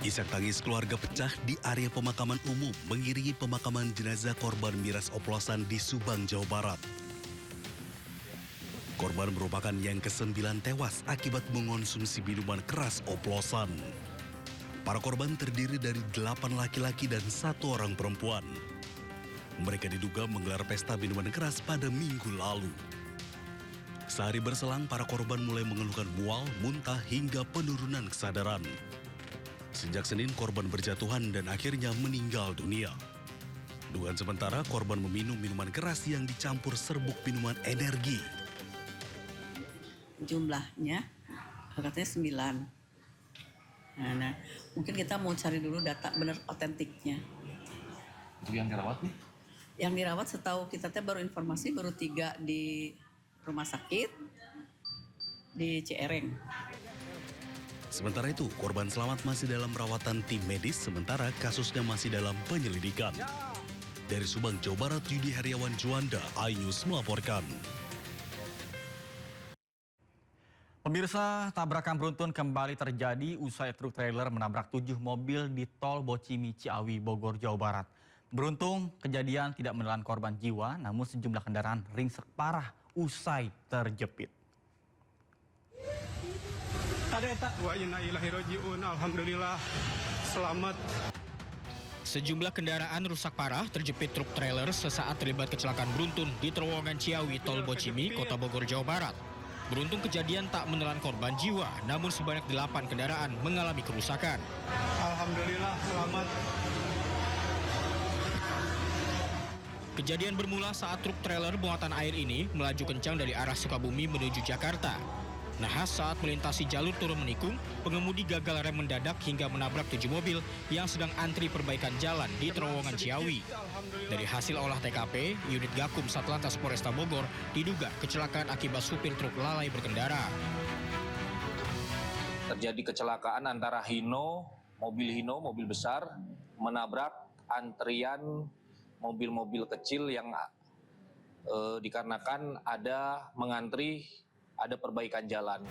Isak tangis keluarga pecah di area pemakaman umum mengiringi pemakaman jenazah korban miras oplosan di Subang, Jawa Barat. Korban merupakan yang ke-9 tewas akibat mengonsumsi minuman keras oplosan. Para korban terdiri dari 8 laki-laki dan 1 orang perempuan. Mereka diduga menggelar pesta minuman keras pada minggu lalu. Sehari berselang, para korban mulai mengeluhkan mual, muntah, hingga penurunan kesadaran. Sejak Senin, korban berjatuhan dan akhirnya meninggal dunia. Dugaan sementara, korban meminum minuman keras yang dicampur serbuk minuman energi. Jumlahnya katanya 9. Nah, mungkin kita mau cari dulu data benar otentiknya. Untuk yang dirawat nih? Yang dirawat setahu kita baru informasi baru 3 di rumah sakit di Ciereng. Sementara itu, korban selamat masih dalam perawatan tim medis, sementara kasusnya masih dalam penyelidikan. Dari Subang, Jawa Barat, Yudi Heriawan Juanda, iNews melaporkan. Pemirsa, tabrakan beruntun kembali terjadi usai truk trailer menabrak 7 mobil di tol Bocimi Ciawi, Bogor, Jawa Barat. Beruntung kejadian tidak menelan korban jiwa, namun sejumlah kendaraan ringsek parah usai terjepit. Alhamdulillah, selamat. Sejumlah kendaraan rusak parah terjepit truk trailer sesaat terlibat kecelakaan beruntun di terowongan Ciawi, tol Bocimi, Kota Bogor, Jawa Barat. Beruntung kejadian tak menelan korban jiwa, namun sebanyak 8 kendaraan mengalami kerusakan. Alhamdulillah, selamat. Kejadian bermula saat truk trailer muatan air ini melaju kencang dari arah Sukabumi menuju Jakarta. Nahas saat melintasi jalur turun menikung, pengemudi gagal rem mendadak hingga menabrak 7 mobil yang sedang antri perbaikan jalan di terowongan Ciawi. Dari hasil olah TKP, unit Gakum Satlantas Polresta Bogor diduga kecelakaan akibat supir truk lalai berkendara. Terjadi kecelakaan antara mobil besar, menabrak antrian mobil-mobil kecil yang dikarenakan ada perbaikan jalan.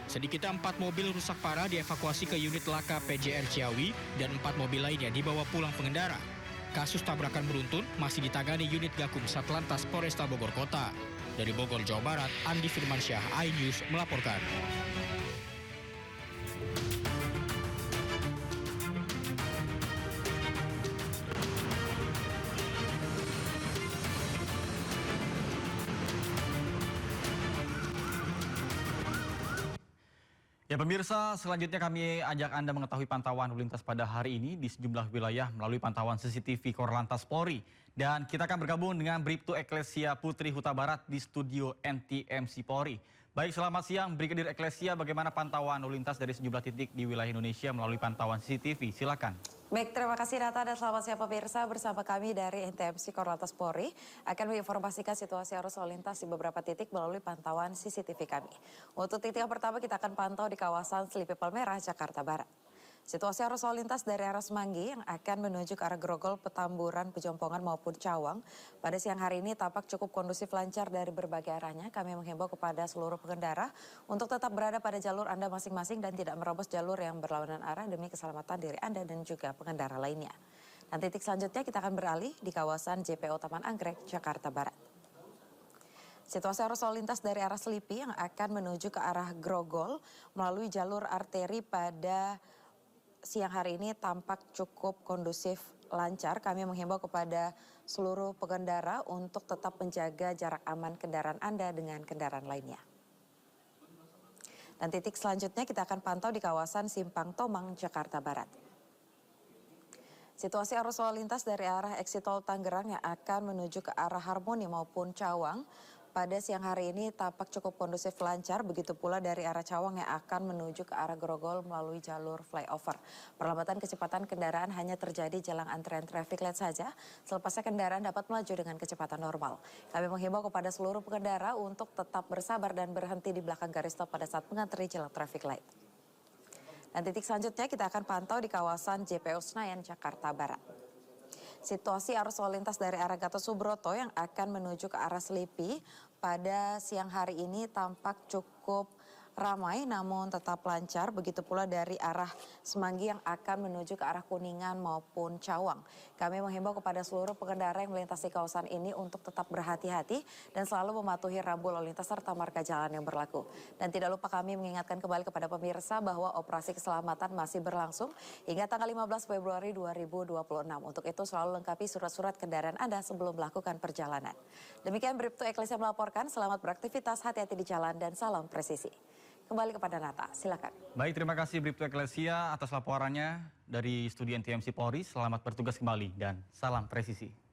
Sedikitnya 4 mobil rusak parah dievakuasi ke unit laka PJR Ciawi dan 4 mobil lainnya dibawa pulang pengendara. Kasus tabrakan beruntun masih ditangani unit Gakum Satlantas Polresta Bogor Kota. Dari Bogor, Jawa Barat, Andi Firmansyah, iNews melaporkan. Ya pemirsa, selanjutnya kami ajak Anda mengetahui pantauan lalu lintas pada hari ini di sejumlah wilayah melalui pantauan CCTV Korlantas Polri. Dan kita akan bergabung dengan Bribtu Eklesia Putri Huta Barat di studio NTMC Polri. Baik, selamat siang Brigadir Eklesia, bagaimana pantauan lalu lintas dari sejumlah titik di wilayah Indonesia melalui pantauan CCTV? Silakan. Baik, terima kasih Nata dan selamat siang pemirsa. Bersama kami dari NTMC Korlantas Polri akan menginformasikan situasi arus lalu lintas di beberapa titik melalui pantauan CCTV kami. Untuk titik yang pertama kita akan pantau di kawasan Selipi Palmerah, Jakarta Barat. Situasi arus lalu lintas dari arah Semanggi yang akan menuju ke arah Grogol, Petamburan, Pejompongan maupun Cawang pada siang hari ini tampak cukup kondusif lancar dari berbagai arahnya. Kami menghimbau kepada seluruh pengendara untuk tetap berada pada jalur Anda masing-masing dan tidak merobos jalur yang berlawanan arah demi keselamatan diri Anda dan juga pengendara lainnya. Dan titik selanjutnya kita akan beralih di kawasan JPO Taman Anggrek, Jakarta Barat. Situasi arus lalu lintas dari arah Selipi yang akan menuju ke arah Grogol melalui jalur arteri pada siang hari ini tampak cukup kondusif lancar. Kami menghimbau kepada seluruh pengendara untuk tetap menjaga jarak aman kendaraan Anda dengan kendaraan lainnya. Dan titik selanjutnya kita akan pantau di kawasan Simpang Tomang, Jakarta Barat. Situasi arus lalu lintas dari arah exit tol Tangerang yang akan menuju ke arah Harmoni maupun Cawang pada siang hari ini tampak cukup kondusif lancar, begitu pula dari arah Cawang yang akan menuju ke arah Grogol melalui jalur flyover. Perlambatan kecepatan kendaraan hanya terjadi jelang antrean traffic light saja, selepasnya kendaraan dapat melaju dengan kecepatan normal. Kami menghimbau kepada seluruh pengendara untuk tetap bersabar dan berhenti di belakang garis stop pada saat mengantri jelang traffic light. Dan titik selanjutnya kita akan pantau di kawasan JPO Senayan, Jakarta Barat. Situasi arus lalu lintas dari arah Gatot Subroto yang akan menuju ke arah Selipi pada siang hari ini tampak cukup ramai namun tetap lancar, begitu pula dari arah Semanggi yang akan menuju ke arah Kuningan maupun Cawang. Kami menghimbau kepada seluruh pengendara yang melintasi kawasan ini untuk tetap berhati-hati dan selalu mematuhi rambu lalu lintas serta marka jalan yang berlaku. Dan tidak lupa kami mengingatkan kembali kepada pemirsa bahwa operasi keselamatan masih berlangsung hingga tanggal 15 Februari 2026. Untuk itu selalu lengkapi surat-surat kendaraan Anda sebelum melakukan perjalanan. Demikian Bribtu Eklesia melaporkan, selamat beraktivitas, hati-hati di jalan dan salam presisi. Kembali kepada Nata, silakan. Baik, terima kasih Bribtu Eklesia atas laporannya dari studio NTMC Polri. Selamat bertugas kembali dan salam presisi.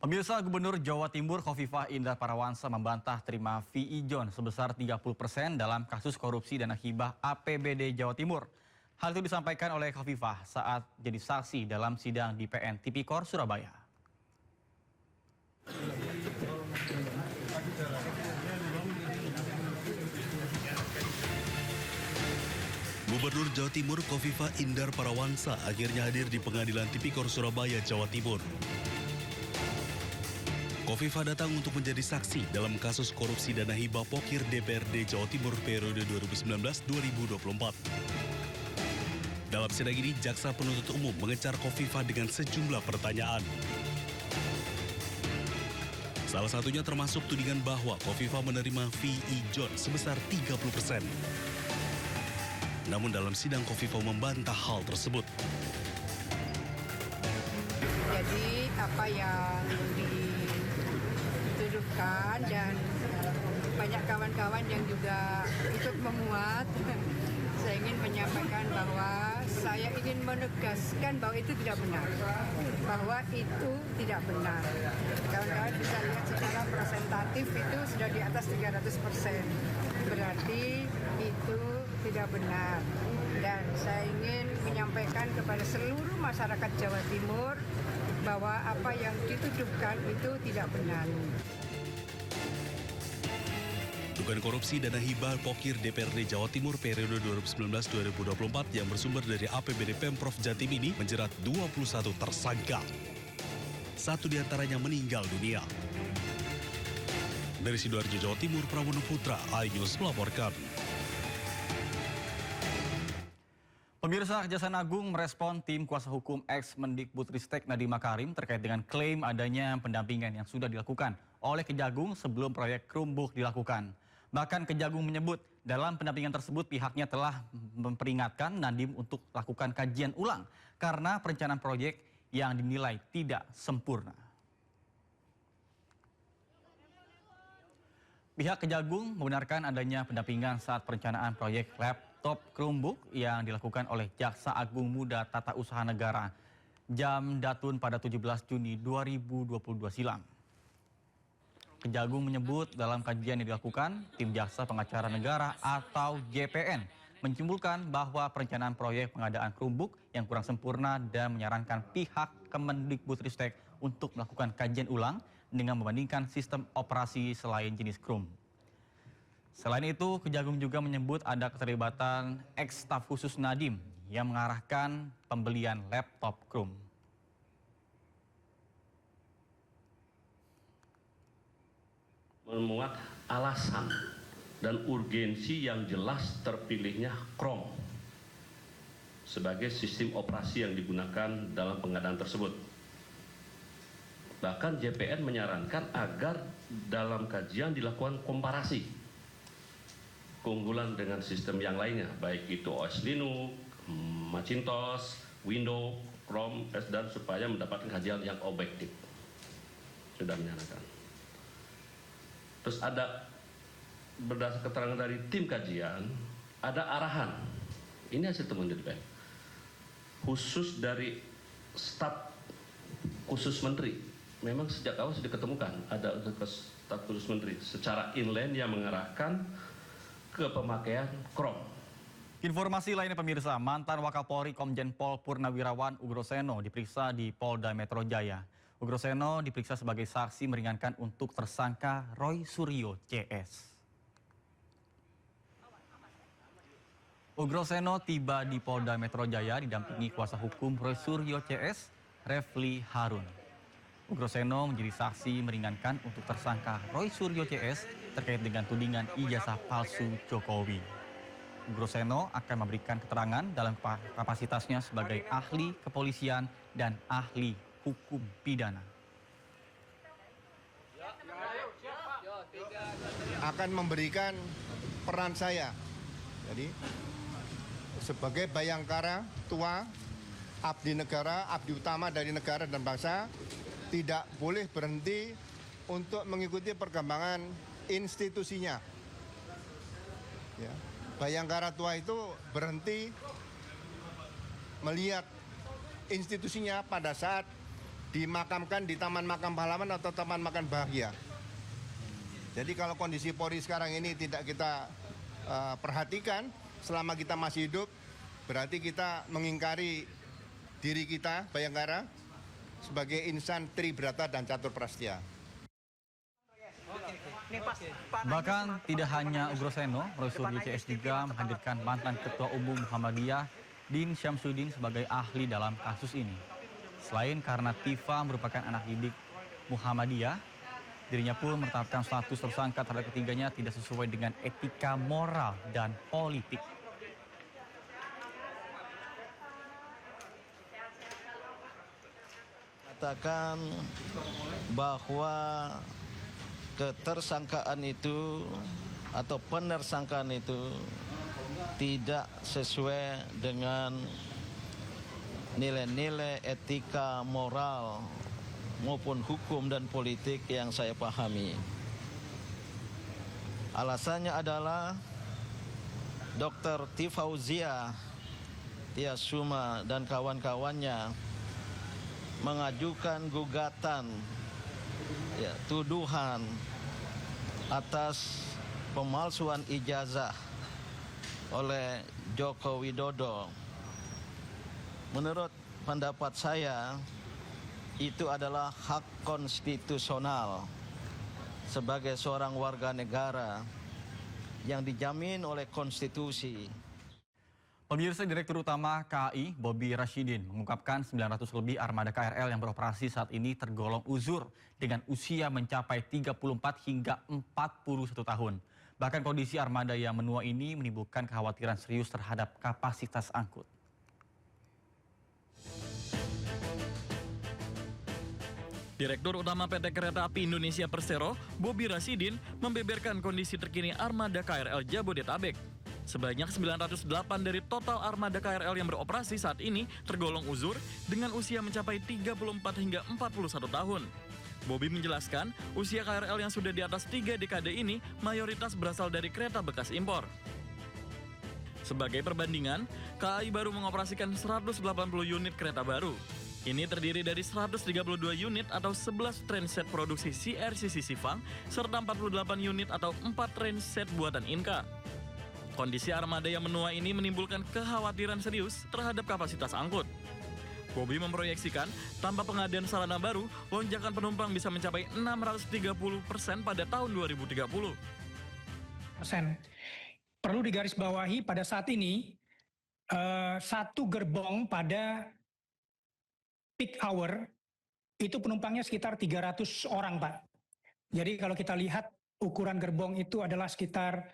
Pemirsa, Gubernur Jawa Timur Khofifah Indar Parawansa membantah terima fee ijon sebesar 30% dalam kasus korupsi dana hibah APBD Jawa Timur. Hal itu disampaikan oleh Khofifah saat jadi saksi dalam sidang di PN Tipikor Surabaya. Gubernur Jawa Timur Khofifah Indar Parawansa akhirnya hadir di Pengadilan Tipikor Surabaya, Jawa Timur. Khofifah datang untuk menjadi saksi dalam kasus korupsi dana hibah Pokir DPRD Jawa Timur periode 2019-2024. Dalam sidang ini, Jaksa Penuntut Umum mengejar Khofifah dengan sejumlah pertanyaan. Salah satunya termasuk tudingan bahwa Khofifah menerima fee ijon sebesar 30%. Namun dalam sidang Khofifah membantah hal tersebut. Jadi apa yang dituduhkan dan banyak kawan-kawan yang juga ikut memuat, saya ingin menyampaikan bahwa saya ingin menegaskan bahwa itu tidak benar. Bahwa itu tidak benar. Kawan-kawan bisa lihat secara presentatif itu sudah di atas 300%. Berarti itu tidak benar. Dan saya ingin menyampaikan kepada seluruh masyarakat Jawa Timur bahwa apa yang dituduhkan itu tidak benar. Dugaan korupsi dana hibah pokir DPRD Jawa Timur periode 2019-2024 yang bersumber dari APBD Pemprov Jatim ini menjerat 21 tersangka. 1 diantaranya meninggal dunia. Dari Sidoarjo, Jawa Timur, Pramono Putra, iNews melaporkan. Pemirsa, Kejaksaan Agung merespon tim kuasa hukum ex-Mendikbudristek Nadiem Makarim terkait dengan klaim adanya pendampingan yang sudah dilakukan oleh Kejagung sebelum proyek Krumbuk dilakukan. Bahkan Kejagung menyebut dalam pendampingan tersebut pihaknya telah memperingatkan Nadiem untuk lakukan kajian ulang karena perencanaan proyek yang dinilai tidak sempurna. Pihak Kejagung membenarkan adanya pendampingan saat perencanaan proyek laptop Krumbuk yang dilakukan oleh Jaksa Agung Muda Tata Usaha Negara Jam Datun pada 17 Juni 2022 silam. Kejagung menyebut dalam kajian yang dilakukan, tim Jaksa Pengacara Negara atau JPN menyimpulkan bahwa perencanaan proyek pengadaan Krumbuk yang kurang sempurna dan menyarankan pihak Kemendikbudristek untuk melakukan kajian ulang dengan membandingkan sistem operasi selain jenis Krum. Selain itu, Kejagung juga menyebut ada keterlibatan ex-staf khusus Nadiem yang mengarahkan pembelian laptop Krum. Memuat alasan dan urgensi yang jelas terpilihnya KROM sebagai sistem operasi yang digunakan dalam pengadaan tersebut. Bahkan JPN menyarankan agar dalam kajian dilakukan komparasi keunggulan dengan sistem yang lainnya, baik itu OS Linux, Macintosh, Windows, Chrome, dan supaya mendapatkan kajian yang objektif. Sudah menyarankan. Terus ada berdasar keterangan dari tim kajian, ada arahan. Ini hasil temuan JPN. Khusus dari staf khusus menteri. Memang sejak awal sudah diketemukan ada staf khusus menteri secara inline yang mengarahkan ke pemakaian Chrome. Informasi lainnya pemirsa, mantan Wakapolri Komjen Pol Purnawirawan Ugroseno diperiksa di Polda Metro Jaya. Ugroseno diperiksa sebagai saksi meringankan untuk tersangka Roy Suryo CS. Ugroseno tiba di Polda Metro Jaya didampingi kuasa hukum Roy Suryo CS, Refli Harun. Ugroseno menjadi saksi meringankan untuk tersangka Roy Suryo CS terkait dengan tudingan ijazah palsu Jokowi. Ugroseno akan memberikan keterangan dalam kapasitasnya sebagai ahli kepolisian dan ahli hukum pidana. Akan memberikan peran saya, jadi sebagai bayangkara tua, abdi negara, abdi utama dari negara dan bangsa, tidak boleh berhenti untuk mengikuti perkembangan institusinya. Ya. Bayangkara tua itu berhenti melihat institusinya pada saat dimakamkan di Taman Makam Pahlawan atau Taman Makam Bahagia. Jadi kalau kondisi Polri sekarang ini tidak kita perhatikan selama kita masih hidup, berarti kita mengingkari diri kita, Bayangkara, sebagai insan Tribrata dan Catur Prastya. Bahkan tidak hanya Ugroseno, Roy Suryo CS juga menghadirkan mantan Ketua Umum Muhammadiyah Din Syamsuddin sebagai ahli dalam kasus ini. Selain karena Tifa merupakan anak didik Muhammadiyah, dirinya pun menetapkan status tersangka terhadap ketiganya tidak sesuai dengan etika moral dan politik. Katakan bahwa ketersangkaan itu atau penersangkaan itu tidak sesuai dengan nilai-nilai etika moral maupun hukum dan politik yang saya pahami. Alasannya adalah Dr. Tifauzia Tiasuma dan kawan-kawannya mengajukan gugatan tuduhan atas pemalsuan ijazah oleh Joko Widodo. Menurut pendapat saya, itu adalah hak konstitusional sebagai seorang warga negara yang dijamin oleh konstitusi. Pemirsa, Direktur Utama KAI, Bobi Rashidin, mengungkapkan 900 lebih armada KRL yang beroperasi saat ini tergolong uzur dengan usia mencapai 34 hingga 41 tahun. Bahkan kondisi armada yang menua ini menimbulkan kekhawatiran serius terhadap kapasitas angkut. Direktur Utama PT Kereta Api Indonesia Persero, Bobi Rashidin, membeberkan kondisi terkini armada KRL Jabodetabek. Sebanyak 908 dari total armada KRL yang beroperasi saat ini tergolong uzur dengan usia mencapai 34 hingga 41 tahun. Bobi menjelaskan, usia KRL yang sudah di atas 3 dekade ini mayoritas berasal dari kereta bekas impor. Sebagai perbandingan, KAI baru mengoperasikan 180 unit kereta baru. Ini terdiri dari 132 unit atau 11 trainset produksi CRCC Sifang, serta 48 unit atau 4 trainset buatan Inka. Kondisi armada yang menua ini menimbulkan kekhawatiran serius terhadap kapasitas angkut. Bobi memproyeksikan, tanpa pengadaan sarana baru, lonjakan penumpang bisa mencapai 630% pada tahun 2030. Perlu digarisbawahi pada saat ini, satu gerbong pada peak hour, itu penumpangnya sekitar 300 orang, Pak. Jadi kalau kita lihat ukuran gerbong itu adalah sekitar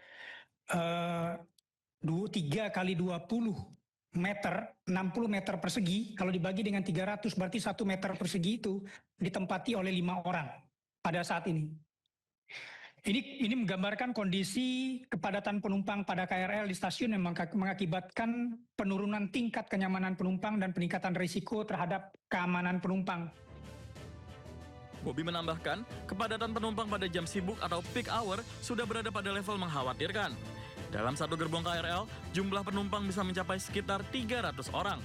3 kali 20 meter, 60 meter persegi. Kalau dibagi dengan 300 berarti 1 meter persegi itu ditempati oleh 5 orang pada saat ini. Ini menggambarkan kondisi kepadatan penumpang pada KRL di stasiun yang mengakibatkan penurunan tingkat kenyamanan penumpang dan peningkatan risiko terhadap keamanan penumpang. Bobi menambahkan, kepadatan penumpang pada jam sibuk atau peak hour sudah berada pada level mengkhawatirkan. Dalam satu gerbong KRL, jumlah penumpang bisa mencapai sekitar 300 orang.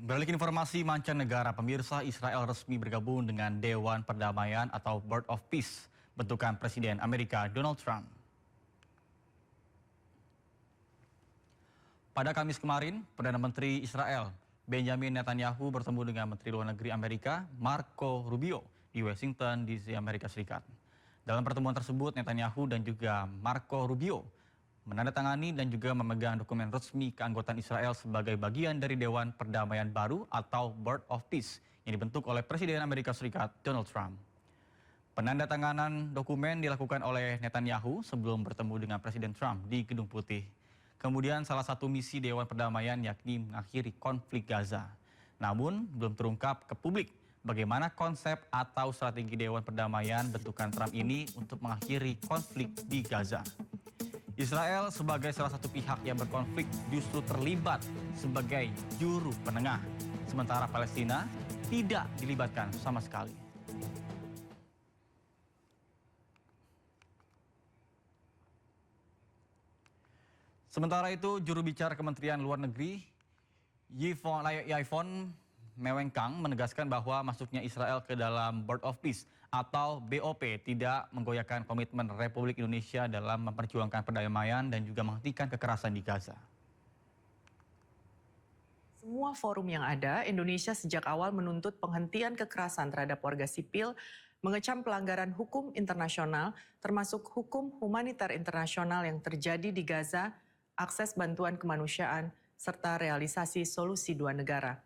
Beralih ke informasi mancanegara, pemirsa, Israel resmi bergabung dengan Dewan Perdamaian atau Board of Peace, bentukan Presiden Amerika Donald Trump. Pada Kamis kemarin, Perdana Menteri Israel Benjamin Netanyahu bertemu dengan Menteri Luar Negeri Amerika Marco Rubio di Washington, D.C., Amerika Serikat. Dalam pertemuan tersebut, Netanyahu dan juga Marco Rubio menandatangani dan juga memegang dokumen resmi keanggotaan Israel sebagai bagian dari Dewan Perdamaian baru atau Board of Peace yang dibentuk oleh Presiden Amerika Serikat Donald Trump. Penandatanganan dokumen dilakukan oleh Netanyahu sebelum bertemu dengan Presiden Trump di Gedung Putih. Kemudian salah satu misi Dewan Perdamaian yakni mengakhiri konflik Gaza. Namun belum terungkap ke publik bagaimana konsep atau strategi Dewan Perdamaian bentukan Trump ini untuk mengakhiri konflik di Gaza. Israel sebagai salah satu pihak yang berkonflik justru terlibat sebagai juru penengah, sementara Palestina tidak dilibatkan sama sekali. Sementara itu, juru bicara Kementerian Luar Negeri Yvonne Mewengkang menegaskan bahwa masuknya Israel ke dalam Board of Peace atau BOP tidak menggoyahkan komitmen Republik Indonesia dalam memperjuangkan perdamaian dan juga menghentikan kekerasan di Gaza. Semua forum yang ada, Indonesia sejak awal menuntut penghentian kekerasan terhadap warga sipil, mengecam pelanggaran hukum internasional, termasuk hukum humaniter internasional yang terjadi di Gaza, akses bantuan kemanusiaan, serta realisasi solusi dua negara.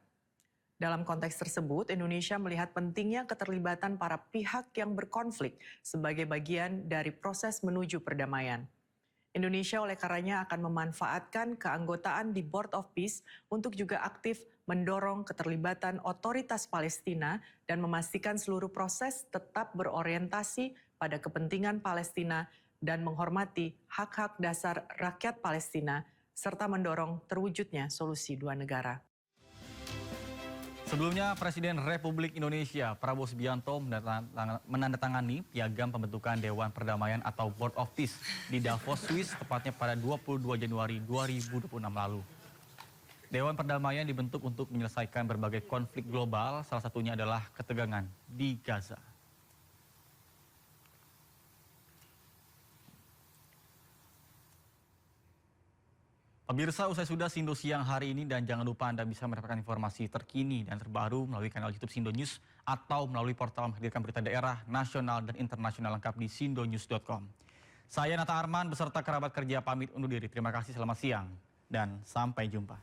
Dalam konteks tersebut, Indonesia melihat pentingnya keterlibatan para pihak yang berkonflik sebagai bagian dari proses menuju perdamaian. Indonesia oleh karenanya akan memanfaatkan keanggotaan di Board of Peace untuk juga aktif mendorong keterlibatan otoritas Palestina dan memastikan seluruh proses tetap berorientasi pada kepentingan Palestina dan menghormati hak-hak dasar rakyat Palestina, serta mendorong terwujudnya solusi dua negara. Sebelumnya, Presiden Republik Indonesia Prabowo Subianto menandatangani piagam pembentukan Dewan Perdamaian atau Board of Peace di Davos, Swiss, tepatnya pada 22 Januari 2026 lalu. Dewan Perdamaian dibentuk untuk menyelesaikan berbagai konflik global, salah satunya adalah ketegangan di Gaza. Pemirsa, usai sudah Sindo Siang hari ini dan jangan lupa Anda bisa mendapatkan informasi terkini dan terbaru melalui kanal YouTube Sindo News atau melalui portal menghadirkan berita daerah, nasional dan internasional lengkap di sindonews.com. Saya Nata Arman beserta kerabat kerja pamit undur diri. Terima kasih, selamat siang dan sampai jumpa.